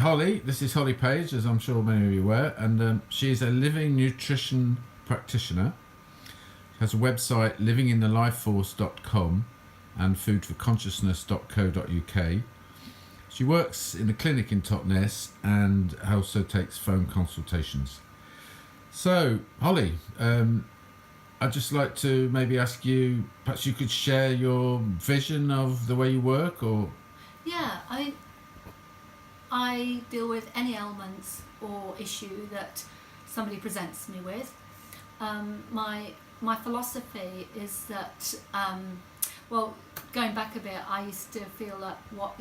Holly. This is Holly Paige, as I'm sure many of you are aware, and she's a living nutrition practitioner. She has a website, livinginthelifeforce.com and foodforconsciousness.co.uk. She works in a clinic in Totnes and also takes phone consultations. So, Holly, I'd just like to maybe ask you, perhaps you could share your vision of the way you work, or... Yeah, I deal with any ailments or issue that somebody presents me with. My philosophy is that, well, going back a bit, I used to feel that what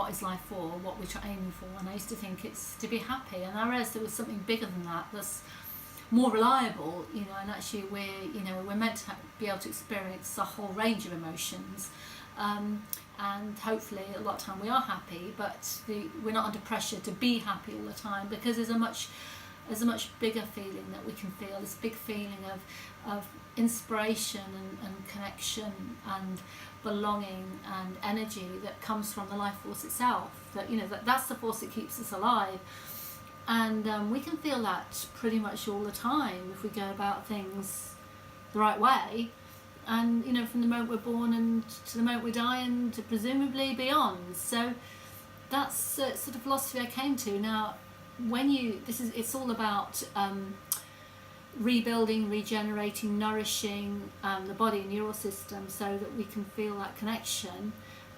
is life for, what we're aiming for, and I used to think it's to be happy, and I realised there was something bigger than that, that's more reliable, and actually we're meant to be able to experience a whole range of emotions, and hopefully a lot of time we are happy, but we're not under pressure to be happy all the time, because there's a much bigger feeling that we can feel, this big feeling of inspiration and connection and belonging and energy that comes from the life force itself, that's the force that keeps us alive. And we can feel that pretty much all the time if we go about things the right way, and from the moment we're born and to the moment we die, and presumably beyond. So that's sort of philosophy I came to. Now, it's all about rebuilding, regenerating, nourishing the body and neural system so that we can feel that connection.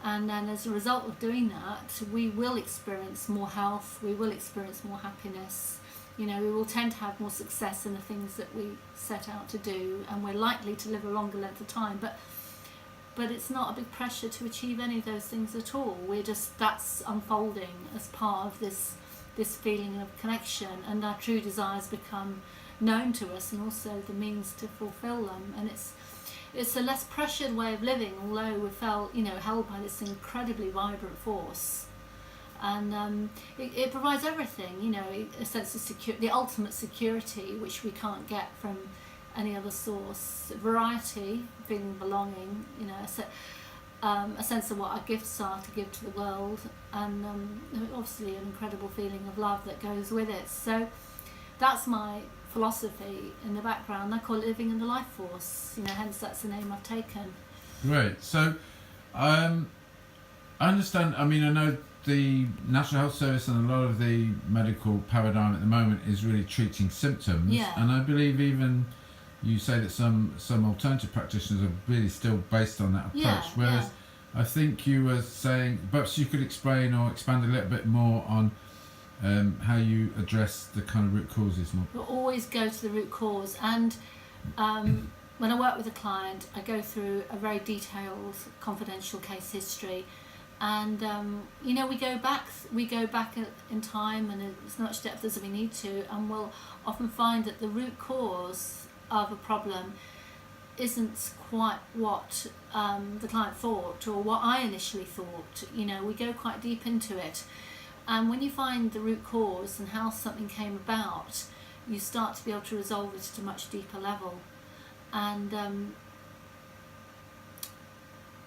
And then as a result of doing that, we will experience more health, we will experience more happiness, we will tend to have more success in the things that we set out to do, and we're likely to live a longer length of time. But it's not a big pressure to achieve any of those things at all. That's unfolding as part of this feeling of connection, and our true desires become known to us, and also the means to fulfill them. And it's a less pressured way of living, although we felt held by this incredibly vibrant force, and it provides everything, a sense of security, the ultimate security, which we can't get from any other source. Variety, feeling belonging, a sense of what our gifts are to give to the world, and obviously an incredible feeling of love that goes with it. So that's my philosophy in the background. I call it living in the life force, hence that's the name I've taken. Great. So I understand, I know the National Health Service and a lot of the medical paradigm at the moment is really treating symptoms, Yeah. And I believe even you say that some alternative practitioners are really still based on that approach, Yeah, whereas I think you were saying, perhaps you could explain or expand a little bit more on how you address the kind of root causes more. We'll always go to the root cause, and when I work with a client, I go through a very detailed, confidential case history, and we go back in time, and as much depth as we need to, and we'll often find that the root cause of a problem isn't quite what the client thought, or what I initially thought. We go quite deep into it. And when you find the root cause and how something came about, you start to be able to resolve it at a much deeper level. And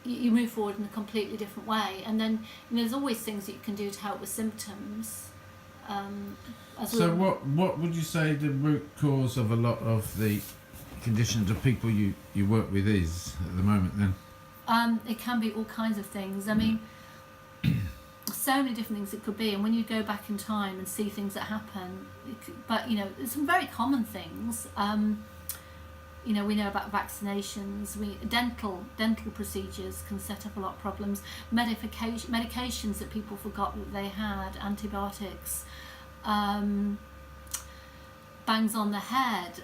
you move forward in a completely different way. And then there's always things that you can do to help with symptoms. So what would you say the root cause of a lot of the conditions of people you work with is at the moment then? It can be all kinds of things. So many different things it could be, and when you go back in time and see things that happen, but there's some very common things. We know about vaccinations, dental procedures can set up a lot of problems, medications that people forgot that they had, antibiotics, bangs on the head,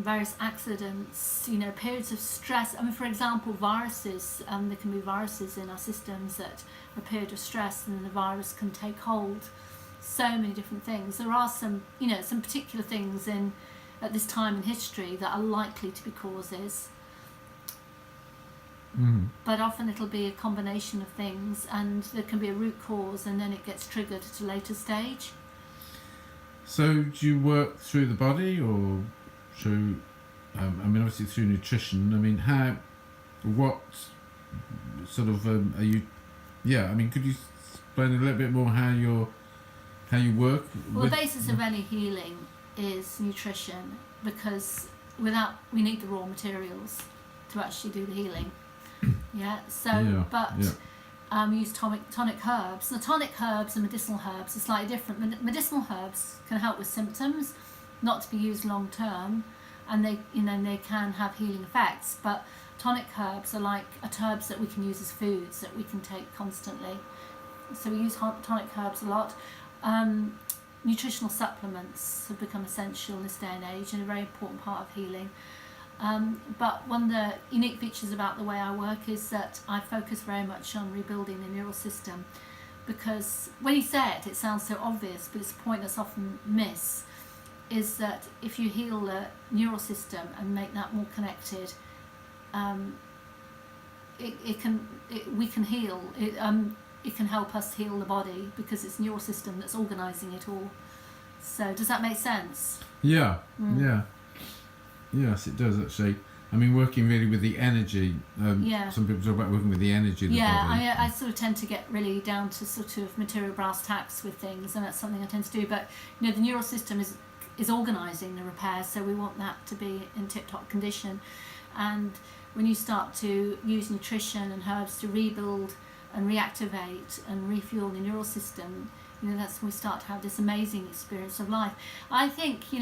various accidents, periods of stress. For example, viruses, there can be viruses in our systems that are a period of stress, and then the virus can take hold. So many different things. There are some particular things at this time in history that are likely to be causes. But often it'll be a combination of things, and there can be a root cause, and then it gets triggered at a later stage. So do you work through the body, or through, obviously through nutrition? What sort of are you? Yeah, could you explain a little bit more how you're how you work Well, with... the basis of any healing is nutrition, because we need the raw materials to actually do the healing. Yeah. So, Yeah, but yeah. we use tonic herbs. The tonic herbs and medicinal herbs are slightly different. Medicinal herbs can help with symptoms, not to be used long term, and they can have healing effects. But tonic herbs are like herbs that we can use as foods that we can take constantly. So we use tonic herbs a lot. Nutritional supplements have become essential in this day and age and a very important part of healing. But one of the unique features about the way I work is that I focus very much on rebuilding the neural system, because when you say it, it sounds so obvious, but it's a point that's often missed, is that if you heal the neural system and make that more connected, we can heal. It can help us heal the body, because it's neural system that's organising it all. So does that make sense? Yeah, yeah. Yes, it does actually. I mean, working really with the energy. Some people talk about working with the energy of the body. I sort of tend to get really down to sort of material brass tacks with things, and that's something I tend to do. But the neural system is organising the repair, so we want that to be in tip-top condition. And when you start to use nutrition and herbs to rebuild and reactivate and refuel the neural system, that's when we start to have this amazing experience of life. I think a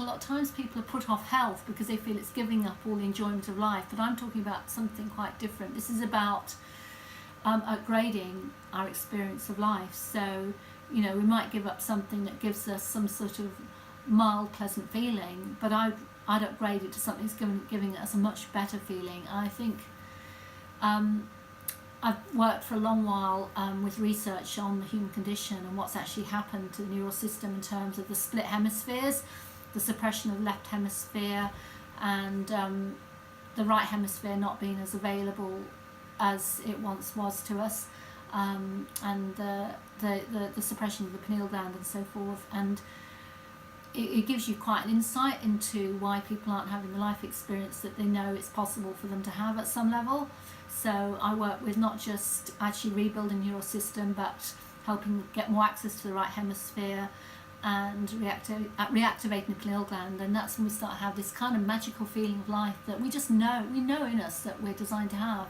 lot of times people are put off health because they feel it's giving up all the enjoyment of life, but I'm talking about something quite different. This is about upgrading our experience of life. So, we might give up something that gives us some sort of mild, pleasant feeling, but I'd upgrade it to something that's giving us a much better feeling. I think I've worked for a long while with research on the human condition and what's actually happened to the neural system in terms of the split hemispheres, the suppression of the left hemisphere, and the right hemisphere not being as available as it once was to us, and the suppression of the pineal gland and so forth. And it gives you quite an insight into why people aren't having the life experience that they know it's possible for them to have at some level. So I work with not just actually rebuilding the neural system, but helping get more access to the right hemisphere and reactivating the pineal gland. And that's when we start to have this kind of magical feeling of life that we know in us that we're designed to have.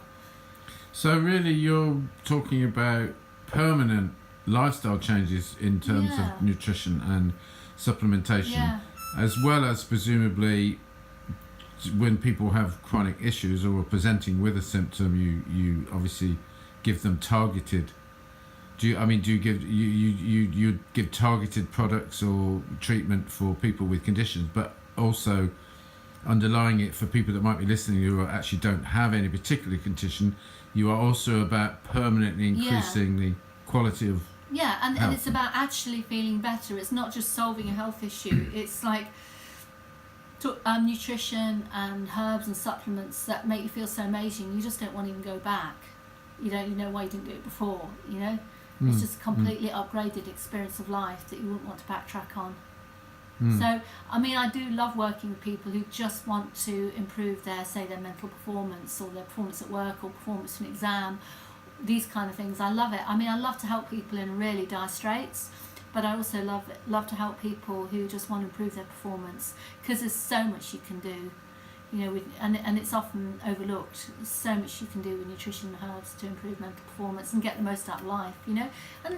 So really you're talking about permanent lifestyle changes in terms of nutrition and supplementation, as well as presumably when people have chronic issues or are presenting with a symptom, you obviously give them targeted. Do you give targeted products or treatment for people with conditions, but also underlying it for people that might be listening who actually don't have any particular condition, you are also about permanently increasing the quality of and it's about actually feeling better. It's not just solving a health issue. It's like nutrition and herbs and supplements that make you feel so amazing you just don't want to even go back. You know why you didn't do it before. It's just a completely upgraded experience of life that you wouldn't want to backtrack on. So I do love working with people who just want to improve their mental performance or their performance at work or performance in an exam, these kind of things. I love it. I love to help people in really dire straits, but I also love to help people who just want to improve their performance, because there's so much you can do, and it's often overlooked. There's so much you can do with nutrition and herbs to improve mental performance and get the most out of life, and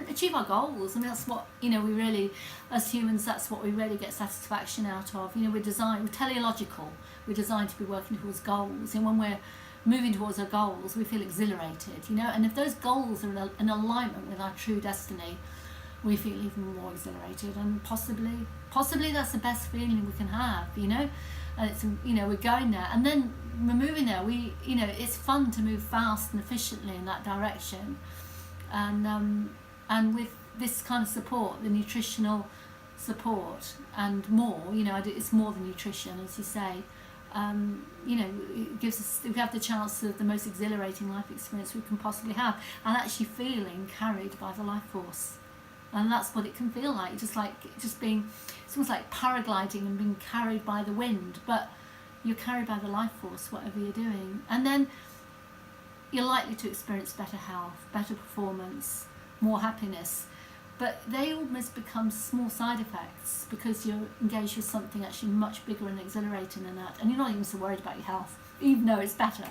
achieve our goals. That's what, we really, as humans, that's what we really get satisfaction out of. We're teleological. We're designed to be working towards goals, and when we're moving towards our goals, we feel exhilarated, and if those goals are in alignment with our true destiny, we feel even more exhilarated, and possibly that's the best feeling we can have, and it's, we're going there, and then we're moving there. It's fun to move fast and efficiently in that direction, and with this kind of support, the nutritional support and more, it's more than nutrition, as you say. It gives us, we have the chance of the most exhilarating life experience we can possibly have, and actually feeling carried by the life force. And that's what it can feel like, it's almost like paragliding and being carried by the wind, but you're carried by the life force, whatever you're doing. And then you're likely to experience better health, better performance, more happiness. but they almost become small side effects because you're engaged with something actually much bigger and exhilarating than that, and you're not even so worried about your health, even though it's better.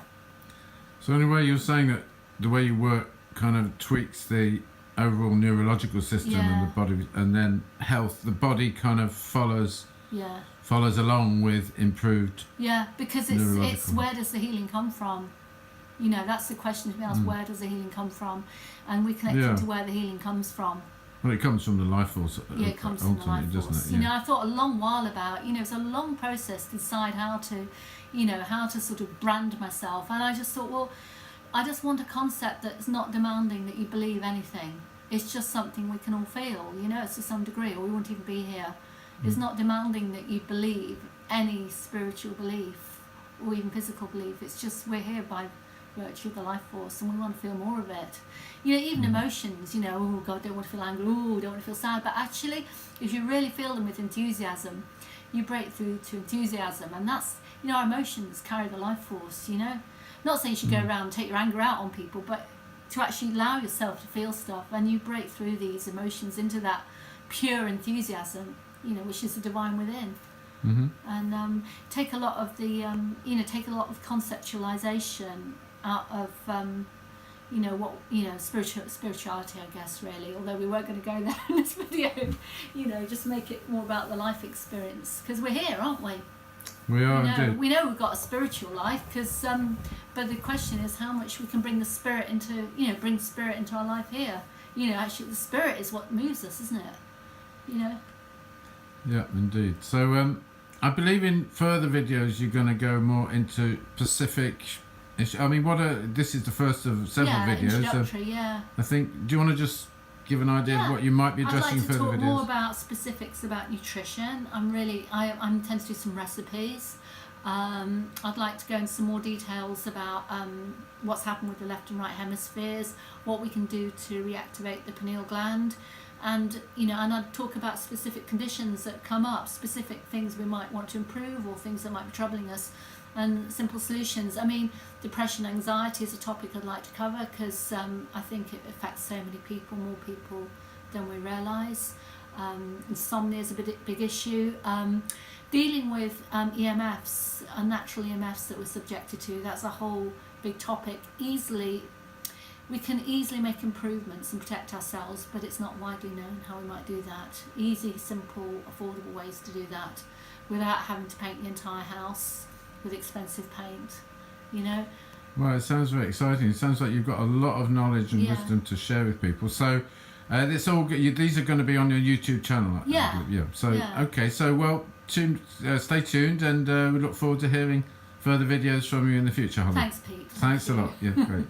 So anyway, you're saying that the way you work kind of tweaks the overall neurological system and the body, and then health, the body kind of follows along with improved. Yeah, because it's where does the healing come from? You know, that's the question to be asked. Where does the healing come from? And we connect into where the healing comes from. Well, it comes from the life force. Yeah, it comes from the life force. Doesn't it? You know, I thought a long while about, you know, it's a long process to decide how to sort of brand myself. And I just thought, well, I just want a concept that's not demanding that you believe anything. It's just something we can all feel, you know, to some degree, or we wouldn't even be here. It's not demanding that you believe any spiritual belief or even physical belief. It's just we're here by virtue of the life force, and we want to feel more of it. You know, even emotions, you know, oh God, don't want to feel angry, oh, don't want to feel sad, but actually, if you really feel them with enthusiasm, you break through to enthusiasm, and that's, you know, our emotions carry the life force, you know. Not saying you should go around and take your anger out on people, but to actually allow yourself to feel stuff, and you break through these emotions into that pure enthusiasm, you know, which is the divine within. And take a lot of the, take a lot of conceptualization out of, spirituality, I guess, really, although we weren't going to go there in this video, you know, just make it more about the life experience, because we're here, aren't we? We are, indeed. We know we've got a spiritual life, because, but the question is how much we can bring the spirit into, bring spirit into our life here. You know, actually the spirit is what moves us, isn't it? You know? Yeah, indeed. So, I believe in further videos you're going to go more into specific. I mean, this is the first of several videos. Introductory, I think. Do you want to just give an idea of what you might be addressing in further videos? I'd like to talk more about specifics about nutrition. I intend to do some recipes. I'd like to go into some more details about what's happened with the left and right hemispheres, what we can do to reactivate the pineal gland. And I'd talk about specific conditions that come up, specific things we might want to improve or things that might be troubling us, and simple solutions. I mean, depression, anxiety is a topic I'd like to cover, because I think it affects so many people, more people than we realise. Insomnia is a big issue. Dealing with EMFs, unnatural EMFs that we're subjected to, that's a whole big topic. We can easily make improvements and protect ourselves, but it's not widely known how we might do that. Easy, simple, affordable ways to do that without having to paint the entire house with expensive paint, you know. Well, it sounds very exciting. It sounds like you've got a lot of knowledge and wisdom to share with people. So these are going to be on your YouTube channel. Okay, so well, stay tuned, and we look forward to hearing further videos from you in the future, Holly. Thanks, Pete. Thanks a lot. Yeah, great.